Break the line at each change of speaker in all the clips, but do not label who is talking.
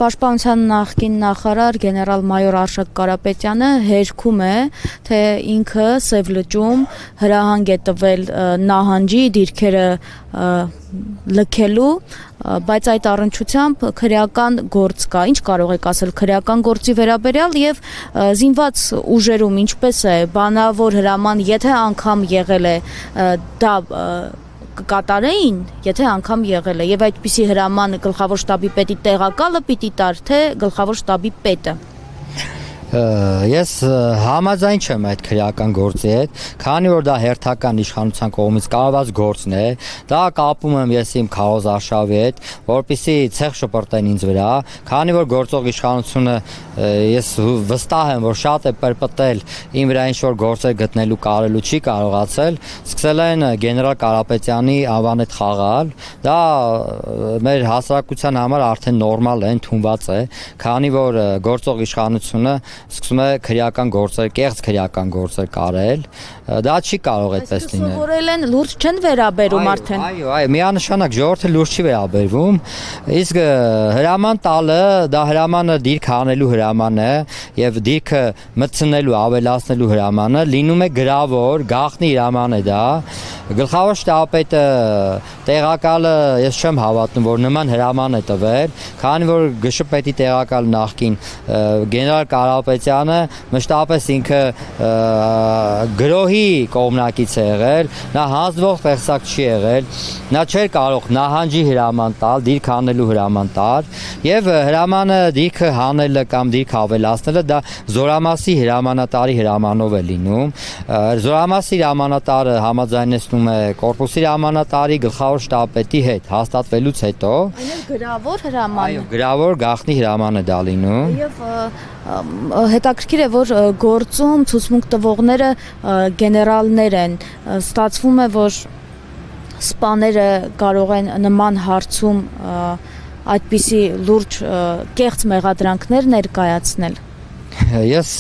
Պաշտպանության նախկին նախարար գեներալ-մայոր Արշակ Կարապետյանը հերքում է, թե ինքը Սև լճում հրահանգ է տվել նահանջի դիրքերը լքելու, բայց այդ առնչությամբ քրեական գործ կա։ Ինչ կարող եք ասել քրեական գործի վերաբերյալ եւ զինված ուժերում ինչպես է բանավոր հրաման, եթե անգամ եղել է դա կկատարեին, եթե անգամ եղել է, եւ այդպիսի հրաման գլխավոր շտաբի պետի տեղակալը պիտի տար, թե գլխավոր շտաբի պետը։
Ես համաձայն չեմ այդ քրեական գործի հետ, քանի որ դա հերթական իշխանության կողմից կատարված գործն է, դա կապում եմ ես իմ քարոզարշավի հետ, որպեսզի ցեղ շպրտեն ինձ վրա, քանի որ գործող իշխանությունը ես վստահ եմ, որ շատ է պրպտել իմ վրա ինչ-որ գործեր գտնելու կարելու չի կարողացել, սկսել են գեներալ Կարապետյանի անվան հետ խաղալ, դա մեր հասարակության համար արդեն նորմալ է, ընդունված է, քանի որ գործող իշխանությունը սկսում է քրեական գործեր, կեղծ քրեական գործեր կարել, դա չի կարող այդպես լինել։
Սովորել են լուրջ չեն վերաբերում արդեն։
Այո, միանշանակ ժողովուրդը լուրջ չի վերաբերվում, իսկ հրաման տալը, դա հրամանը դիրք հանելու հրաման է եւ դիրքը մտցնելու, ավելացնելու հրամանը լինում է գրավոր, գաղտնի հրաման է դա։ Գլխավոր շտաբապետը տեղակալը ես չեմ հավատնում, որ նման հրաման է տվել, քանի որ ԳՇՊ-ի տեղակալ նախկին գեներալ Կարապետյանը մշտապես ինքը գրոհի կողմնակից է եղել, նա հանձնվող տեսակ չի եղել, նա չէր կարող նահանջի հրաման տալ, դիրք հանելու հրաման տալ, եւ հրամանը դիրքը հանելը կամ դիրք ավելացնելը դա զորամասի հրամանատարի հրամանով է լինում։ Զորամասի հրամանատարը համաձայնեցնում է կորպուսի հրամանատարի գլխավոր շտաբպետի հետ հաստատվելուց հետո։
Այն գրավոր հրաման։
Այո, գրավոր գաղտնի հրաման է դա լինում։
Եվ հետաքրքիր է, որ գործում ցուցմունք տվողները գեներալներ են, ստացվում է, որ սպաները կարող են նման հարցում այդպիսի լուրջ կեղծ մեղադրանքներ ներկայացնել։
Ես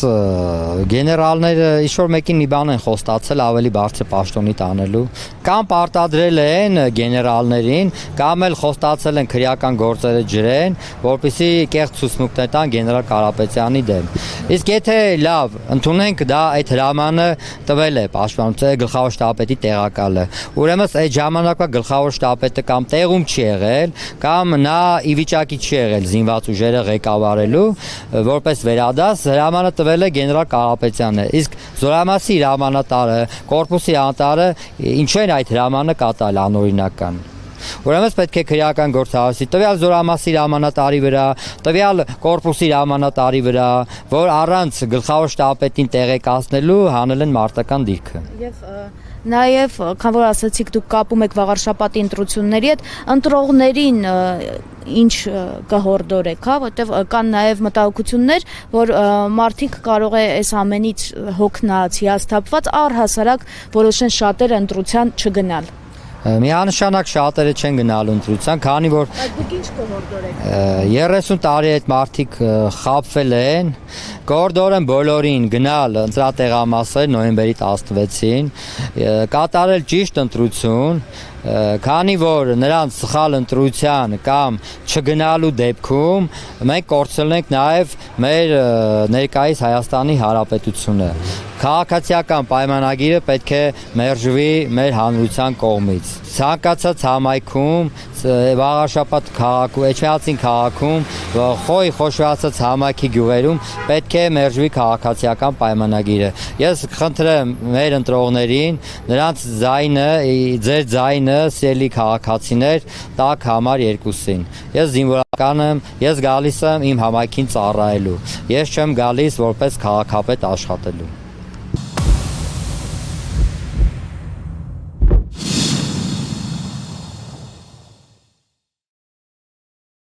գեներալները ինչ-որ մեկին մի բան են խոստացել ավելի բարձր պաշտոնի տանելու, կամ պարտադրել են գեներալներին, կամ էլ խոստացել են քրեական գործերը ջրեն, որպեսզի կեղծ ցուցմունքներ տան գեներալ Կարապետյանի դեմ։ Իսկ եթե լավ, ընդունենք դա այդ հրամանը տվել է պաշտպանության գլխավոր շտաբպետի տեղակալը, ուրեմն այդ ժամանակվա գլխավոր շտաբպետը կամ տեղում չի եղել, կամ նա ի վիճակի չի եղել զինված ուժերը ղեկավարելու, որպես վերադաս հրամանը տվել է գեներալ Կարապետյանը, իսկ զորամասի հրամանատարը, կորպուսի անտարը ինչու են այդ հրամանը կատարել անօրինական։ Ուրեմն պետք է քրեական գործ հարցի տվյալ զորամասի հրամանատարի վրա, տվյալ կորպուսի հրամանատարի վրա, որ առանց գլխավոր շտաբպետին տեղեկացնելու հանել են մարտական դիրքը։ Եվ
Նաև, քան որ ասացիք, դուք կապում եք վաղարշապատի ընտրությունների հետ, ընտրողներին ինչ կհորդորեք, հա, որտեղ կան նաև մտահոգություններ, որ մարդիկ կարող է այս ամենից հոգնած, հիասթափված առհասարակ որոշեն շատերը ընտրության չգնալ։
Միանշանակ շատերը չեն գնալու ընտրության, քանի որ
Դուք ինչ կհորդորեք։
30 տարի այդ մարդիկ խաբվել են, կհորդորեն բոլորին գնալ ընտրատեղամասեր նոյեմբերի 16-ին, կատարել ճիշտ ընտրություն, քանի որ նրանց սխալ ընտրության կամ չգնալու դեպքում մենք կորցրել ենք նաև մեր ներկայիս Հայաստանի Հանրապետությունը։ Քաղաքացիական պայմանագիրը պետք է մերժվի մեր հանրության կողմից։ Ցանկացած համայնքում, վաղարշապատ քաղաքում, Էջմիածին քաղաքում, խոշորացած համայնքի գյուղերում պետք է մերժվի քաղաքացիական պայմանագիրը։ Ես խնդրեմ մեր ընտրողներին, նրանց ձայնը, ձեր ձայնը, սիրելի քաղաքացիներ, տաք համար 2-ին։ Ես զինվորական եմ, ես գալիս եմ իմ համայնքին ծառայելու։ Ես չեմ գալիս որպես քաղաքապետ աշխատելու։